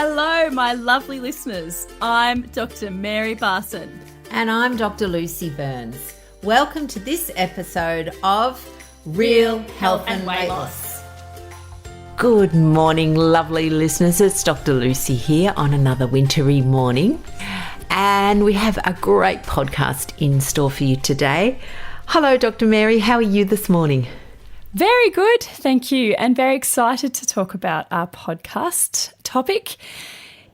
Hello, my lovely listeners. I'm Dr. Mary Barson. And I'm Dr. Lucy Burns. Welcome to this episode of Real Health and Weight Loss. Good morning, lovely listeners. It's Dr. Lucy here on another wintry morning. And we have a great podcast in store for you today. Hello, Dr. Mary. How are you this morning? Very good, thank you, and very excited to talk about our podcast topic.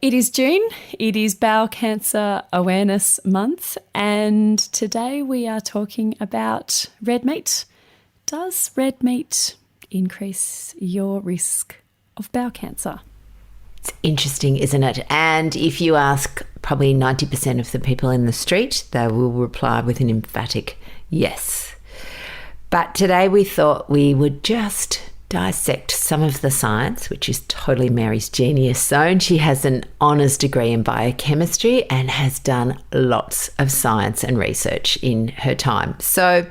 It is June, it is Bowel Cancer Awareness Month, and today we are talking about red meat. Does red meat increase your risk of bowel cancer? It's interesting, isn't it? And if you ask probably 90% of the people in the street, they will reply with an emphatic yes. But today we thought we would just dissect some of the science, which is totally Mary's genius zone. She has an honours degree in biochemistry and has done lots of science and research in her time. So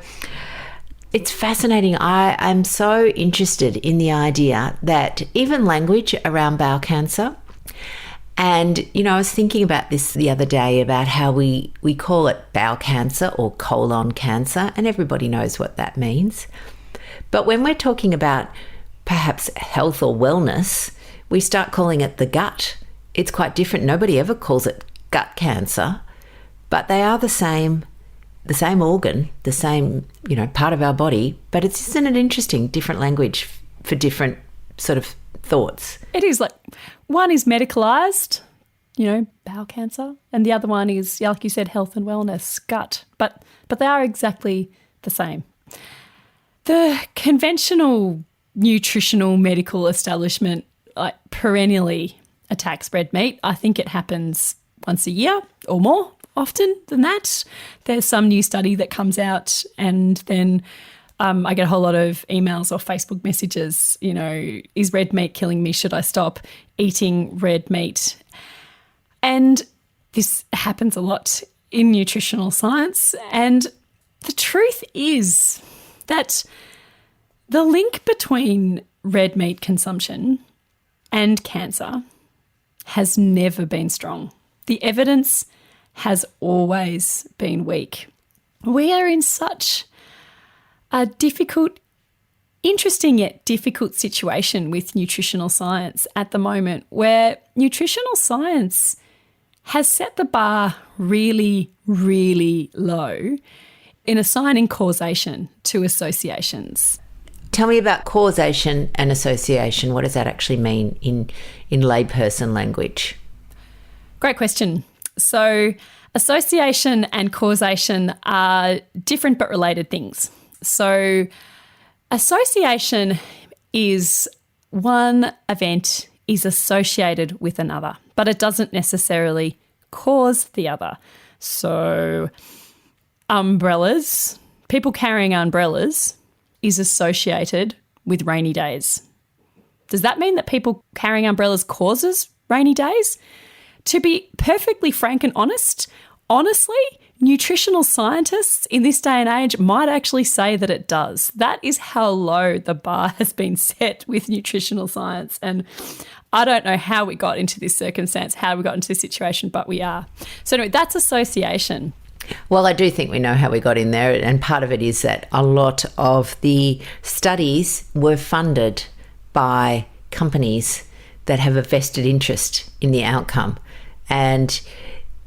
it's fascinating. I am so interested in the idea that even language around bowel cancer, and, you know, I was thinking about this the other day about how we call it bowel cancer or colon cancer, and everybody knows what that means. But when we're talking about perhaps health or wellness, we start calling it the gut. It's quite different. Nobody ever calls it gut cancer, but they are the same organ, the same, part of our body. But isn't it interesting? Different language for different sort of thoughts. It is like one is medicalised, bowel cancer, and the other one is, like you said, health and wellness, gut. But they are exactly the same. The conventional nutritional medical establishment perennially attacks red meat. I think it happens once a year or more often than that. There's some new study that comes out and then I get a whole lot of emails or Facebook messages, is red meat killing me? Should I stop eating red meat? And this happens a lot in nutritional science. And the truth is that the link between red meat consumption and cancer has never been strong. The evidence has always been weak. We are in such a interesting yet difficult situation with nutritional science at the moment, where nutritional science has set the bar really, really low in assigning causation to associations. Tell me about causation and association. What does that actually mean in layperson language? Great question. So association and causation are different but related things. So association is one event is associated with another, but it doesn't necessarily cause the other. So umbrellas, people carrying umbrellas is associated with rainy days. Does that mean that people carrying umbrellas causes rainy days? To be perfectly frank and honestly, nutritional scientists in this day and age might actually say that it does. That is how low the bar has been set with nutritional science. And I don't know how we got into this circumstance, how we got into this situation, but we are. So anyway, that's association. Well, I do think we know how we got in there, and part of it is that a lot of the studies were funded by companies that have a vested interest in the outcome. And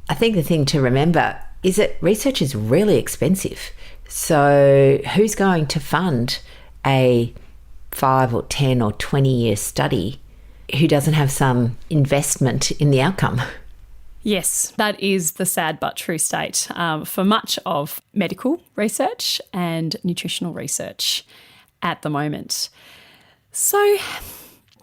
I think the thing to remember is that research is really expensive. So who's going to fund a 5 or 10 or 20-year study who doesn't have some investment in the outcome? Yes, that is the sad but true state for much of medical research and nutritional research at the moment. So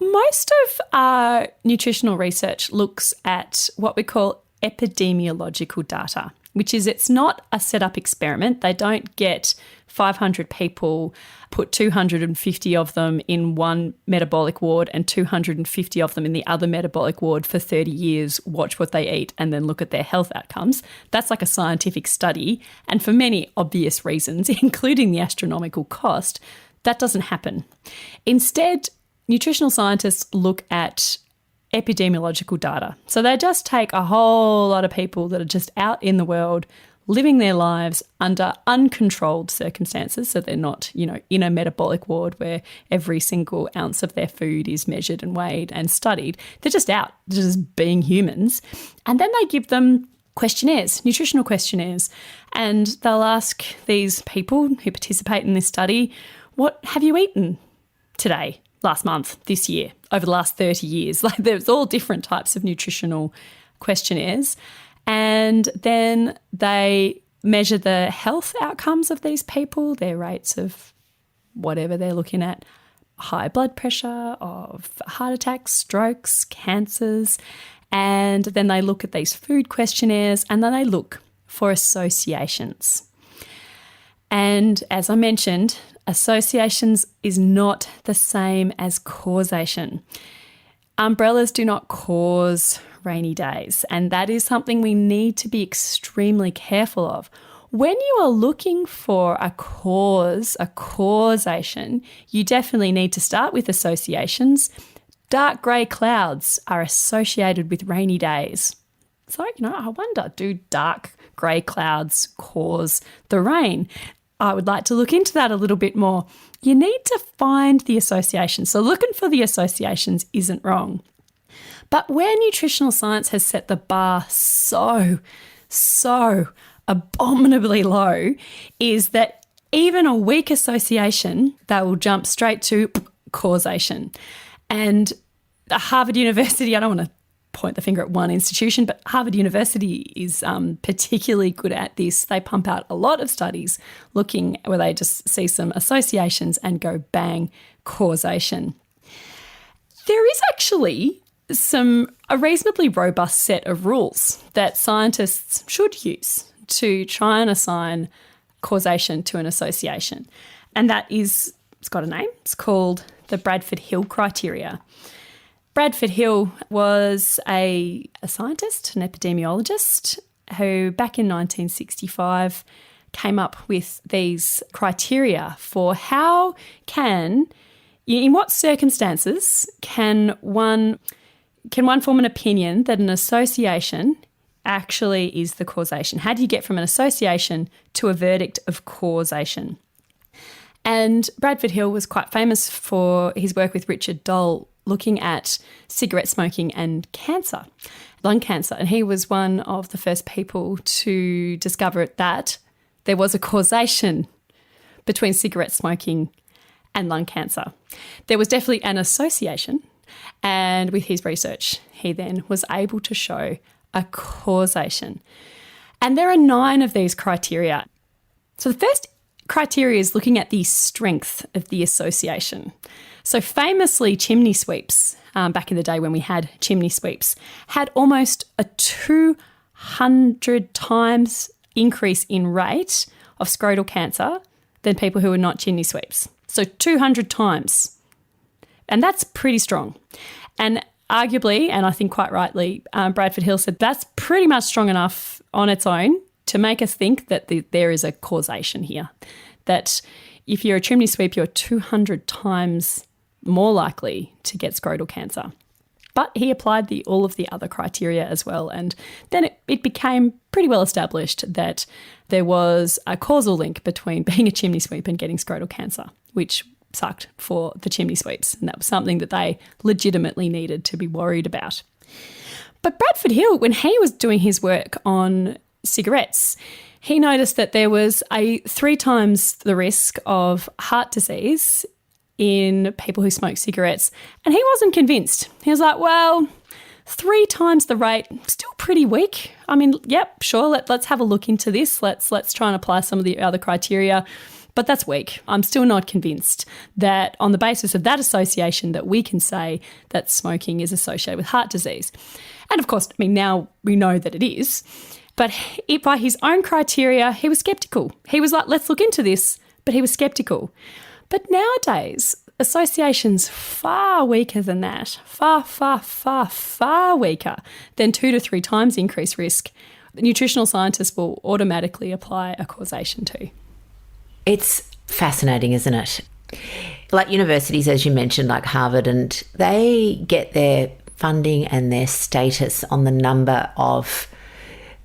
most of our nutritional research looks at what we call epidemiological data, which is it's not a set-up experiment. They don't get 500 people, put 250 of them in one metabolic ward and 250 of them in the other metabolic ward for 30 years, watch what they eat and then look at their health outcomes. That's like a scientific study. And for many obvious reasons, including the astronomical cost, that doesn't happen. Instead, nutritional scientists look at epidemiological data. So they just take a whole lot of people that are just out in the world living their lives under uncontrolled circumstances. So they're not, in a metabolic ward where every single ounce of their food is measured and weighed and studied. They're just out, just being humans. And then they give them questionnaires, nutritional questionnaires, and they'll ask these people who participate in this study, what have you eaten today, last month, this year, over the last 30 years? Like, there's all different types of nutritional questionnaires. And then they measure the health outcomes of these people, their rates of whatever they're looking at, high blood pressure, of heart attacks, strokes, cancers. And then they look at these food questionnaires and then they look for associations. And as I mentioned, associations is not the same as causation. Umbrellas do not cause rainy days, and that is something we need to be extremely careful of. When you are looking for a cause, a causation, you definitely need to start with associations. Dark grey clouds are associated with rainy days. So, I wonder, do dark grey clouds cause the rain? I would like to look into that a little bit more. You need to find the associations. So looking for the associations isn't wrong. But where nutritional science has set the bar so abominably low is that even a weak association, they will jump straight to causation. And Harvard University, I don't want to point the finger at one institution, but Harvard University is particularly good at this. They pump out a lot of studies looking where they just see some associations and go bang, causation. There is actually a reasonably robust set of rules that scientists should use to try and assign causation to an association. And that is, it's got a name, it's called the Bradford-Hill criteria. Bradford Hill was a scientist, an epidemiologist, who back in 1965 came up with these criteria for in what circumstances can one form an opinion that an association actually is the causation? How do you get from an association to a verdict of causation? And Bradford Hill was quite famous for his work with Richard Dole looking at cigarette smoking and cancer, lung cancer. And he was one of the first people to discover that there was a causation between cigarette smoking and lung cancer. There was definitely an association. And with his research, he then was able to show a causation. And there are 9 of these criteria. So the first criteria is looking at the strength of the association. So famously, chimney sweeps, back in the day when we had chimney sweeps, had almost a 200 times increase in rate of scrotal cancer than people who were not chimney sweeps. So 200 times. And that's pretty strong. And arguably, and I think quite rightly, Bradford Hill said that's pretty much strong enough on its own to make us think that there is a causation here. That if you're a chimney sweep, you're 200 times more likely to get scrotal cancer. But he applied all of the other criteria as well. And then it became pretty well established that there was a causal link between being a chimney sweep and getting scrotal cancer, which sucked for the chimney sweeps. And that was something that they legitimately needed to be worried about. But Bradford Hill, when he was doing his work on cigarettes, he noticed that there was 3 times the risk of heart disease in people who smoke cigarettes. And he wasn't convinced. He was like, well, 3 times the rate, still pretty weak. I mean, yep, sure, let's have a look into this. Let's try and apply some of the other criteria. But that's weak. I'm still not convinced that on the basis of that association that we can say that smoking is associated with heart disease. And of course, I mean, now we know that it is. But by his own criteria, he was sceptical. He was like, let's look into this. But he was sceptical. But nowadays, associations far weaker than that, far weaker than 2 to 3 times increased risk, the nutritional scientists will automatically apply a causation to. It's fascinating, isn't it? Like universities, as you mentioned, like Harvard, and they get their funding and their status on the number of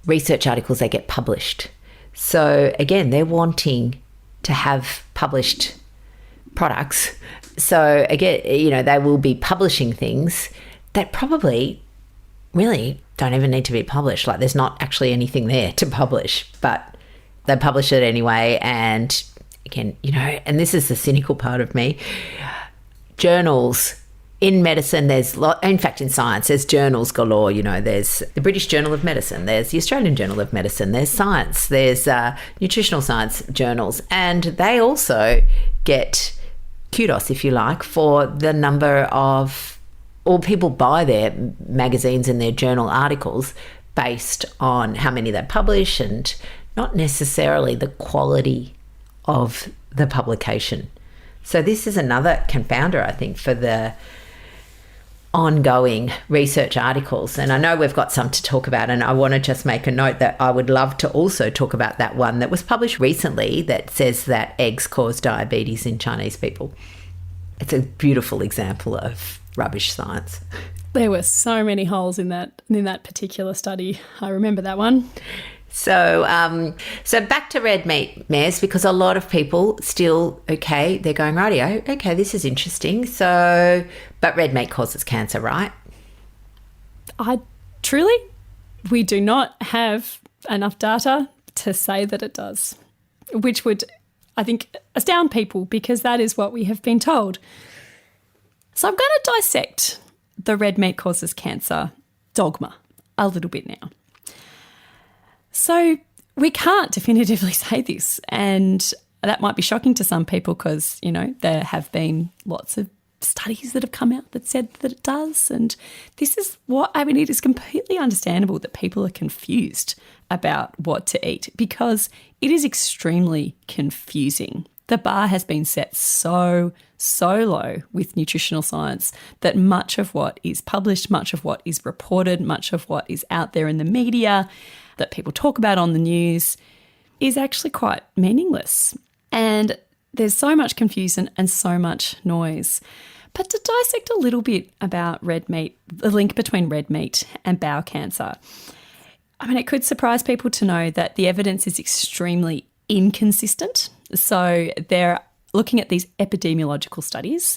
research articles they get published. So again, they're wanting to have published products. So again, they will be publishing things that probably really don't even need to be published. Like, there's not actually anything there to publish, but they publish it anyway. And again, and this is the cynical part of me, journals in medicine, in fact, in science, there's journals galore. There's the British Journal of Medicine, there's the Australian Journal of Medicine, there's science, there's nutritional science journals, and they also get kudos, if you like, for the number of, or people buy their magazines and their journal articles based on how many they publish and not necessarily the quality of the publication. So this is another confounder, I think, for the ongoing research articles. And I know we've got some to talk about, and I want to just make a note that I would love to also talk about that one that was published recently that says that eggs cause diabetes in Chinese people. It's a beautiful example of rubbish science. There were so many holes in that particular study. I remember that one. So back to red meat, Mez, because a lot of people still, they're going, rightio, okay, this is interesting. So, but red meat causes cancer, right? We do not have enough data to say that it does, which would, I think, astound people, because that is what we have been told. So I'm going to dissect the red meat causes cancer dogma a little bit now. So we can't definitively say this, and that might be shocking to some people because, there have been lots of studies that have come out that said that it does, and this is it is completely understandable that people are confused about what to eat because it is extremely confusing. The bar has been set so low with nutritional science that much of what is published, much of what is reported, much of what is out there in the media that people talk about on the news is actually quite meaningless. And there's so much confusion and so much noise. But to dissect a little bit about red meat, the link between red meat and bowel cancer, it could surprise people to know that the evidence is extremely inconsistent. So they're looking at these epidemiological studies.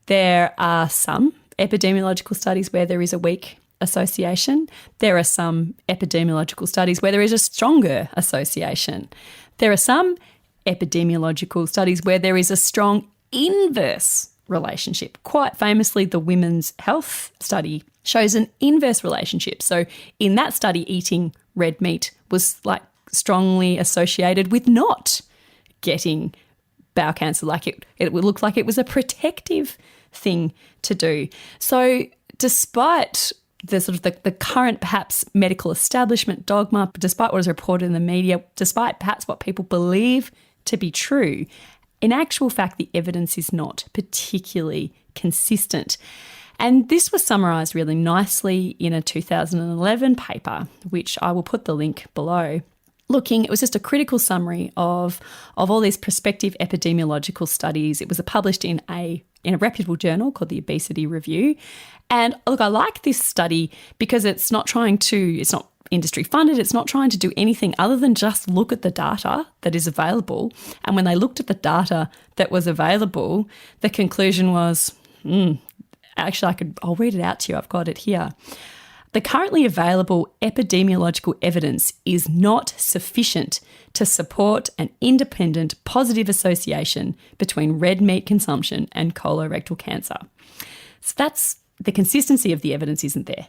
There are some epidemiological studies where there is a weak association. There are some epidemiological studies where there is a stronger association. There are some epidemiological studies where there is a strong inverse relationship. Quite famously, the Women's Health study shows an inverse relationship. So in that study, eating red meat was strongly associated with not getting bowel cancer. It would look like it was a protective thing to do. So despite the current perhaps medical establishment dogma, despite what is reported in the media, despite perhaps what people believe to be true, in actual fact, the evidence is not particularly consistent. And this was summarised really nicely in a 2011 paper, which I will put the link below. It was just a critical summary of all these prospective epidemiological studies. It was published in a reputable journal called the Obesity Review. And look, I like this study because it's not industry funded. It's not trying to do anything other than just look at the data that is available. And when they looked at the data that was available, the conclusion was, I'll read it out to you. I've got it here. The currently available epidemiological evidence is not sufficient to support an independent positive association between red meat consumption and colorectal cancer. So that's the consistency of the evidence isn't there.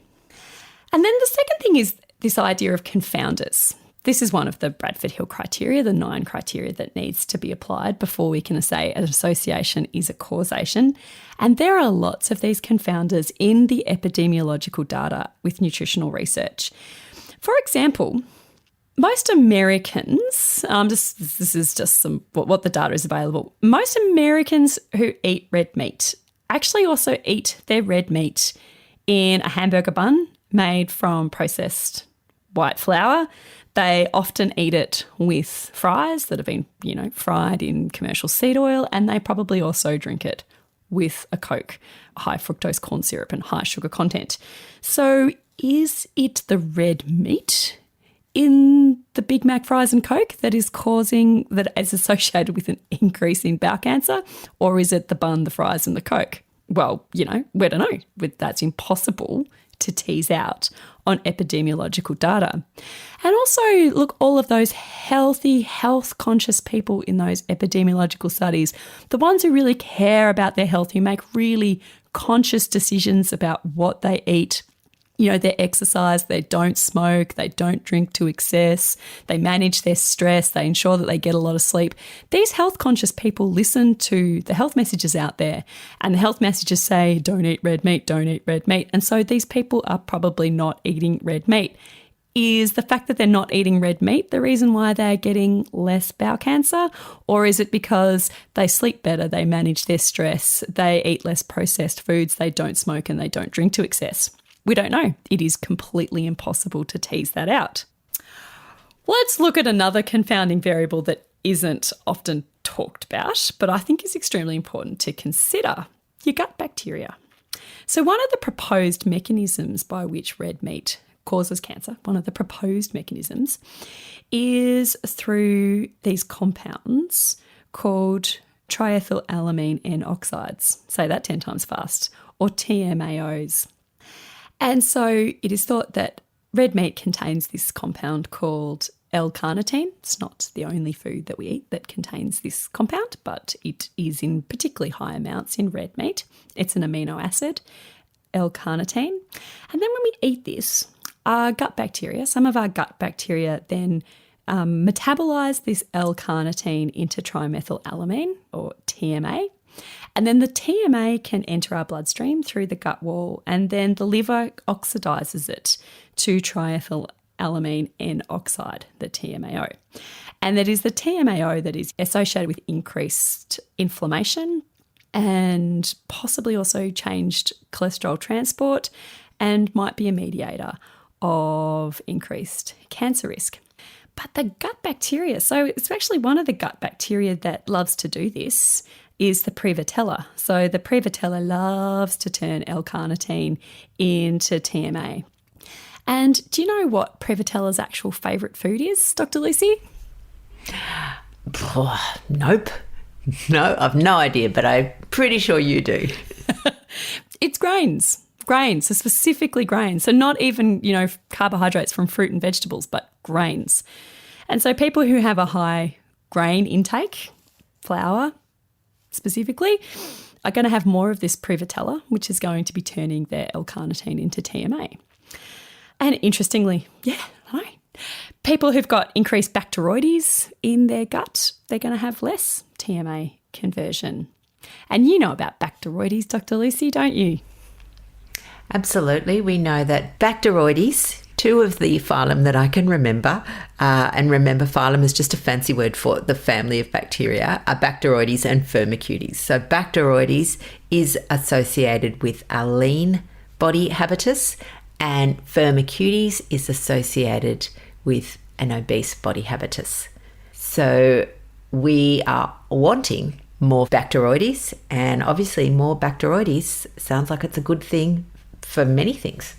And then the second thing is this idea of confounders. This is one of the Bradford Hill criteria, the 9 criteria that needs to be applied before we can say an association is a causation. And there are lots of these confounders in the epidemiological data with nutritional research. For example, most Americans, this is just what the data is available, most Americans who eat red meat actually also eat their red meat in a hamburger bun made from processed white flour. They often eat it with fries that have been, fried in commercial seed oil, and they probably also drink it with a Coke, high fructose corn syrup and high sugar content. So is it the red meat in the Big Mac fries and Coke that is associated with an increase in bowel cancer? Or is it the bun, the fries and the Coke? Well, we don't know. That's impossible to tease out on epidemiological data. And also, look, all of those healthy, health-conscious people in those epidemiological studies, the ones who really care about their health, who make really conscious decisions about what they eat, their exercise, they don't smoke, they don't drink to excess, they manage their stress, they ensure that they get a lot of sleep. These health conscious people listen to the health messages out there, and the health messages say, don't eat red meat, don't eat red meat. And so these people are probably not eating red meat. Is the fact that they're not eating red meat the reason why they're getting less bowel cancer? Or is it because they sleep better, they manage their stress, they eat less processed foods, they don't smoke and they don't drink to excess? We don't know. It is completely impossible to tease that out. Let's look at another confounding variable that isn't often talked about, but I think is extremely important to consider: your gut bacteria. So one of the proposed mechanisms by which red meat causes cancer, one of the proposed mechanisms, is through these compounds called triethylamine N oxides. Say that 10 times fast. Or TMAOs. And so it is thought that red meat contains this compound called L-carnitine. It's not the only food that we eat that contains this compound, but it is in particularly high amounts in red meat. It's an amino acid, L-carnitine. And then when we eat this, our gut bacteria, some of our gut bacteria then metabolize this L-carnitine into trimethylamine, or TMA. And then the TMA can enter our bloodstream through the gut wall, and then the liver oxidizes it to triethylamine N oxide, the TMAO. And that is the TMAO that is associated with increased inflammation and possibly also changed cholesterol transport, and might be a mediator of increased cancer risk. But the gut bacteria, so it's actually one of the gut bacteria that loves to do this, is the Prevotella. So the Prevotella loves to turn L-carnitine into TMA. And do you know what Prevotella's actual favourite food is, Dr. Lucy? Nope. No, I've no idea, but I'm pretty sure you do. It's grains, so specifically grains. So not even, carbohydrates from fruit and vegetables, but grains. And so people who have a high grain intake, flour specifically, are going to have more of this Prevotella, which is going to be turning their L-carnitine into TMA. And interestingly, people who've got increased Bacteroides in their gut, they're going to have less TMA conversion. And you know about Bacteroides, Dr. Lucy, don't you? Absolutely. We know that Bacteroides, two of the phylum that I can remember, and remember phylum is just a fancy word for the family of bacteria, are Bacteroides and Firmicutes. So Bacteroides is associated with a lean body habitus, and Firmicutes is associated with an obese body habitus. So we are wanting more Bacteroides, and obviously more Bacteroides sounds like it's a good thing for many things.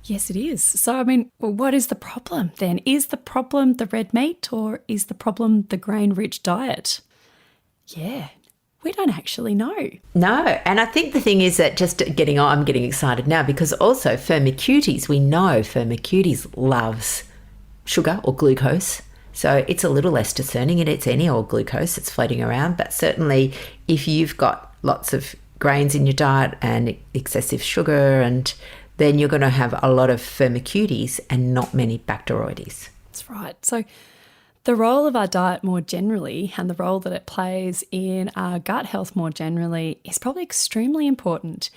Yes, it is. So, what is the problem then? Is the problem the red meat, or is the problem the grain-rich diet? Yeah, we don't actually know. No, and I think the thing is that I'm getting excited now, because also Firmicutes, we know Firmicutes loves sugar or glucose. So it's a little less discerning. It eats any old glucose that's floating around. But certainly if you've got lots of grains in your diet and excessive sugar, and then you're going to have a lot of Firmicutes and not many Bacteroides. That's right. So the role of our diet more generally, and the role that it plays in our gut health more generally, is probably extremely important.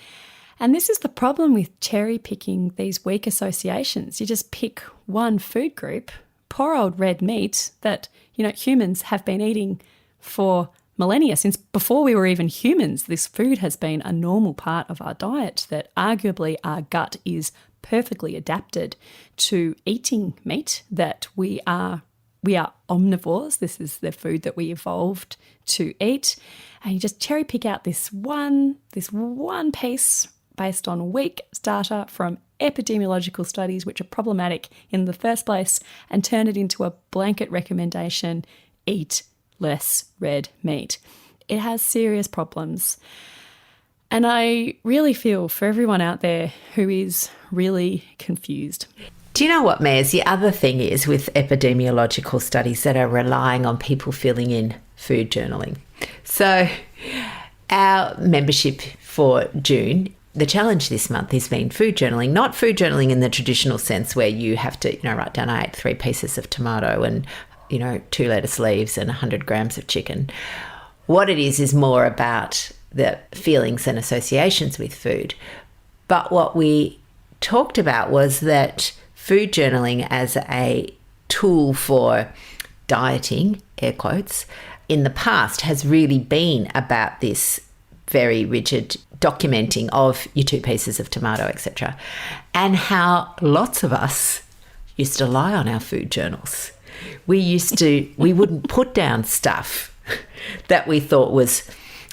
And this is the problem with cherry picking these weak associations. You just pick one food group, poor old red meat that, humans have been eating for millennia. Since before we were even humans, this food has been a normal part of our diet, that arguably our gut is perfectly adapted to eating meat, that we are we are omnivores. This is the food that we evolved to eat. And you just cherry pick out this one piece based on weak data from epidemiological studies, which are problematic in the first place, and turn it into a blanket recommendation: eat less red meat. It has serious problems. And I really feel for everyone out there who is really confused. Do you know what, Maz? The other thing is with epidemiological studies that are relying on people filling in food journaling. So our membership for June, the challenge this month has been food journaling, not food journaling in the traditional sense where you have to, write down, I ate 3 pieces of tomato and, 2 lettuce leaves and 100 grams of chicken. What it is more about the feelings and associations with food. But what we talked about was that food journaling as a tool for dieting, air quotes, in the past has really been about this very rigid documenting of your 2 pieces of tomato, etc. And how lots of us used to lie on our food journals. We wouldn't put down stuff that we thought was,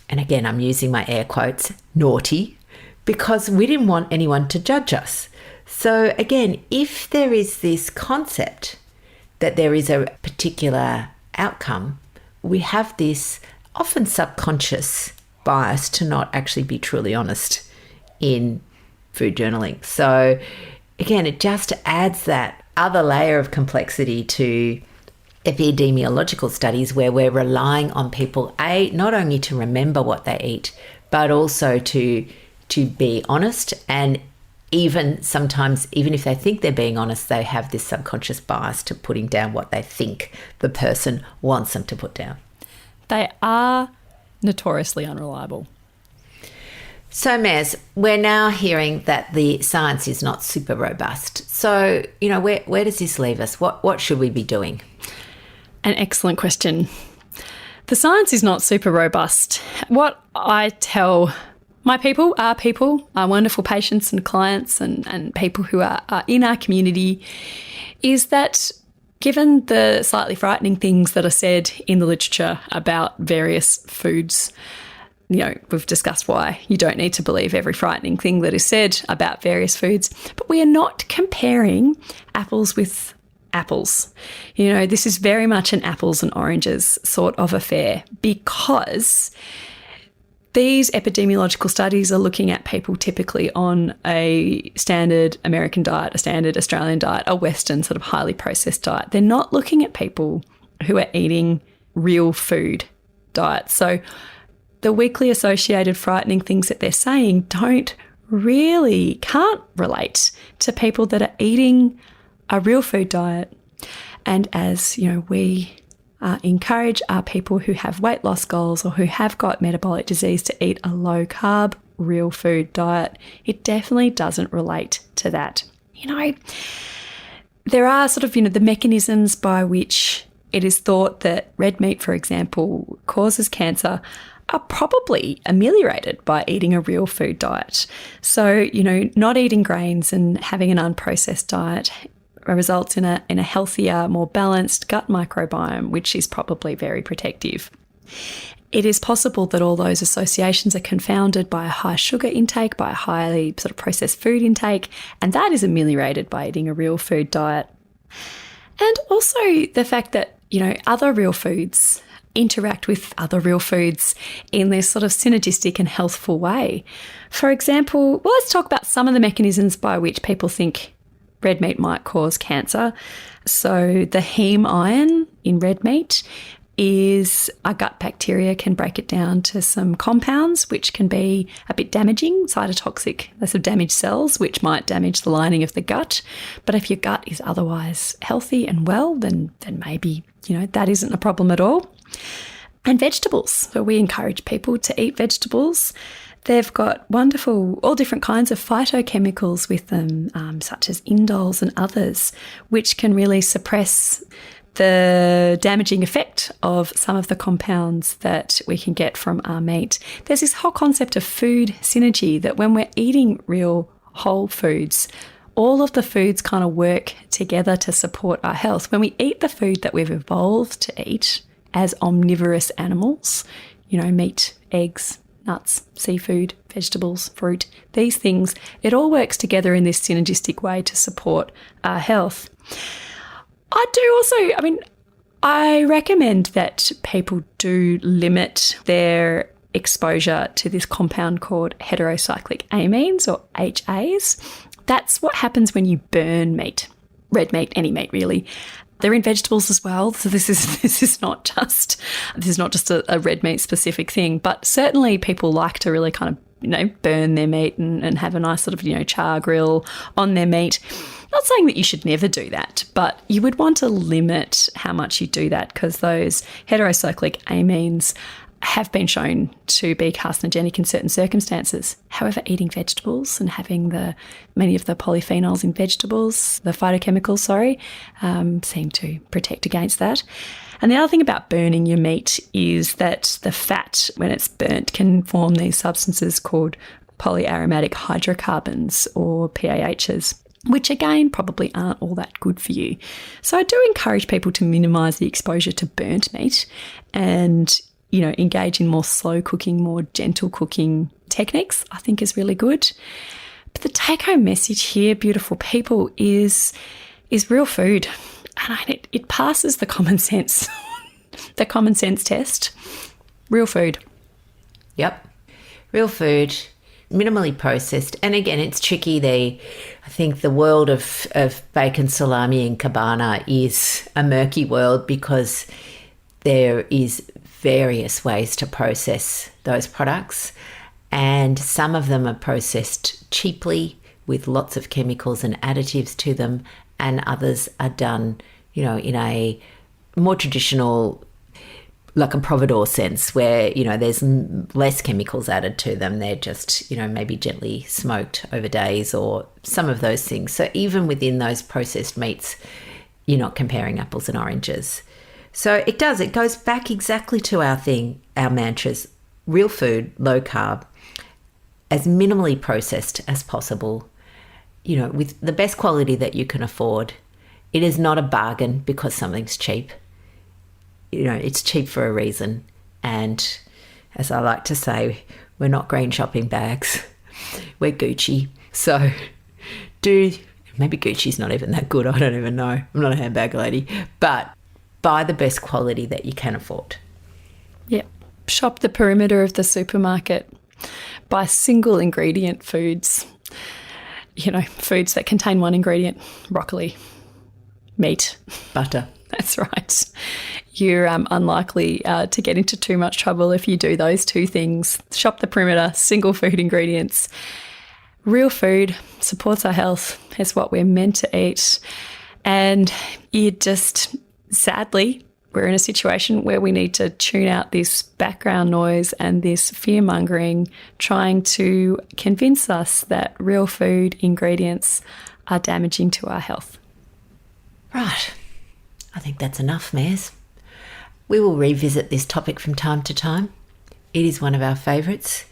and again, I'm using my air quotes, naughty, because we didn't want anyone to judge us. So again, if there is this concept that there is a particular outcome, we have this often subconscious bias to not actually be truly honest in food journaling. So again, it just adds that other layer of complexity to epidemiological studies where we're relying on people, not only to remember what they eat, but also to be honest. And even sometimes, even if they think they're being honest, they have this subconscious bias to putting down what they think the person wants them to put down. They are notoriously unreliable. So, Maz, we're now hearing that the science is not super robust. So, where does this leave us? What should we be doing? An excellent question. The science is not super robust. What I tell my people, our wonderful patients and clients and people who are in our community, is that given the slightly frightening things that are said in the literature about various foods, we've discussed why you don't need to believe every frightening thing that is said about various foods, but we are not comparing apples with apples. This is very much an apples and oranges sort of affair, because these epidemiological studies are looking at people typically on a standard American diet, a standard Australian diet, a Western sort of highly processed diet. They're not looking at people who are eating real food diets. So the weakly associated frightening things that they're saying can't relate to people that are eating a real food diet. And as we encourage our people who have weight loss goals or who have got metabolic disease to eat a low carb real food diet, it definitely doesn't relate to that. There are sort of the mechanisms by which it is thought that red meat, for example, causes cancer are probably ameliorated by eating a real food diet. So, not eating grains and having an unprocessed diet results in a healthier, more balanced gut microbiome, which is probably very protective. It is possible that all those associations are confounded by a high sugar intake, by a highly sort of processed food intake, and that is ameliorated by eating a real food diet. And also the fact that, other real foods interact with other real foods in this sort of synergistic and healthful way. For example, let's talk about some of the mechanisms by which people think red meat might cause cancer. So the heme iron in red meat is a gut bacteria can break it down to some compounds which can be a bit damaging, cytotoxic. They sort of damage cells, which might damage the lining of the gut. But if your gut is otherwise healthy and well, then maybe, that isn't a problem at all. And vegetables. So we encourage people to eat vegetables. They've got wonderful, all different kinds of phytochemicals with them, such as indoles and others, which can really suppress the damaging effect of some of the compounds that we can get from our meat. There's this whole concept of food synergy, that when we're eating real whole foods, all of the foods kind of work together to support our health. When we eat the food that we've evolved to eat as omnivorous animals, meat, eggs, nuts, seafood, vegetables, fruit, these things, it all works together in this synergistic way to support our health. I recommend that people do limit their exposure to this compound called heterocyclic amines, or HAs. That's what happens when you burn meat, red meat, any meat really. They're in vegetables as well, so this is not just a red meat specific thing. But certainly people like to really kind of burn their meat and have a nice sort of char grill on their meat. Not saying that you should never do that, but you would want to limit how much you do that, because those heterocyclic amines have been shown to be carcinogenic in certain circumstances. However, eating vegetables and having many of the polyphenols in vegetables, the phytochemicals, seem to protect against that. And the other thing about burning your meat is that the fat, when it's burnt, can form these substances called polyaromatic hydrocarbons, or PAHs, which again probably aren't all that good for you. So I do encourage people to minimise the exposure to burnt meat and engage in more slow cooking, more gentle cooking techniques, I think is really good. But the take-home message here, beautiful people, is real food. And it passes the common sense, the common sense test. Real food. Yep. Real food, minimally processed. And again, it's tricky. I think the world of bacon, salami and cabana is a murky world, because there is various ways to process those products, and some of them are processed cheaply with lots of chemicals and additives to them, and others are done in a more traditional, like a providore sense, where there's less chemicals added to them. They're just maybe gently smoked over days, or some of those things. So even within those processed meats, you're not comparing apples and oranges. So it goes back exactly to our mantras: real food, low carb, as minimally processed as possible, with the best quality that you can afford. It is not a bargain because something's cheap. It's cheap for a reason. And as I like to say, we're not green shopping bags. We're Gucci. So maybe Gucci's not even that good. I don't even know. I'm not a handbag lady. But buy the best quality that you can afford. Yeah. Shop the perimeter of the supermarket. Buy single ingredient foods. Foods that contain one ingredient: broccoli, meat, butter. That's right. You're unlikely to get into too much trouble if you do those two things. Shop the perimeter, single food ingredients. Real food supports our health. It's what we're meant to eat. And sadly, we're in a situation where we need to tune out this background noise and this fear-mongering, trying to convince us that real food ingredients are damaging to our health. Right. I think that's enough, Mares. We will revisit this topic from time to time. It is one of our favourites.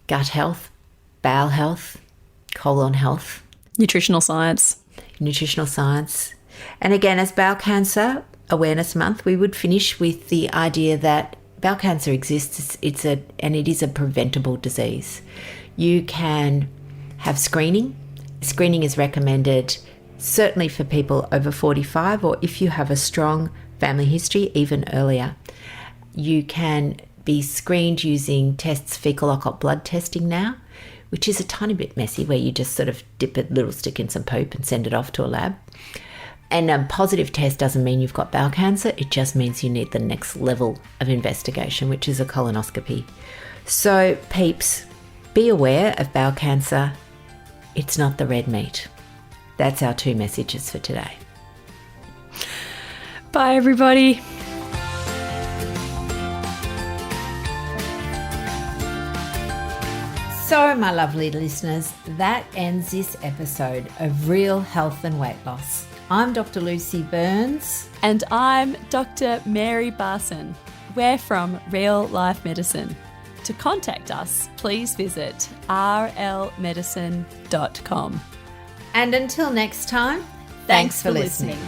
Gut health, bowel health, colon health. Nutritional science. And again, as Bowel Cancer Awareness Month, we would finish with the idea that bowel cancer exists. And it is a preventable disease. You can have screening. Screening is recommended certainly for people over 45, or if you have a strong family history, even earlier. You can be screened using tests, fecal occult blood testing now, which is a tiny bit messy, where you just sort of dip a little stick in some poop and send it off to a lab. And a positive test doesn't mean you've got bowel cancer. It just means you need the next level of investigation, which is a colonoscopy. So, peeps, be aware of bowel cancer. It's not the red meat. That's our 2 messages for today. Bye, everybody. So, my lovely listeners, that ends this episode of Real Health and Weight Loss. I'm Dr. Lucy Burns. And I'm Dr. Mary Barson. We're from Real Life Medicine. To contact us, please visit rlmedicine.com. And until next time, thanks for listening.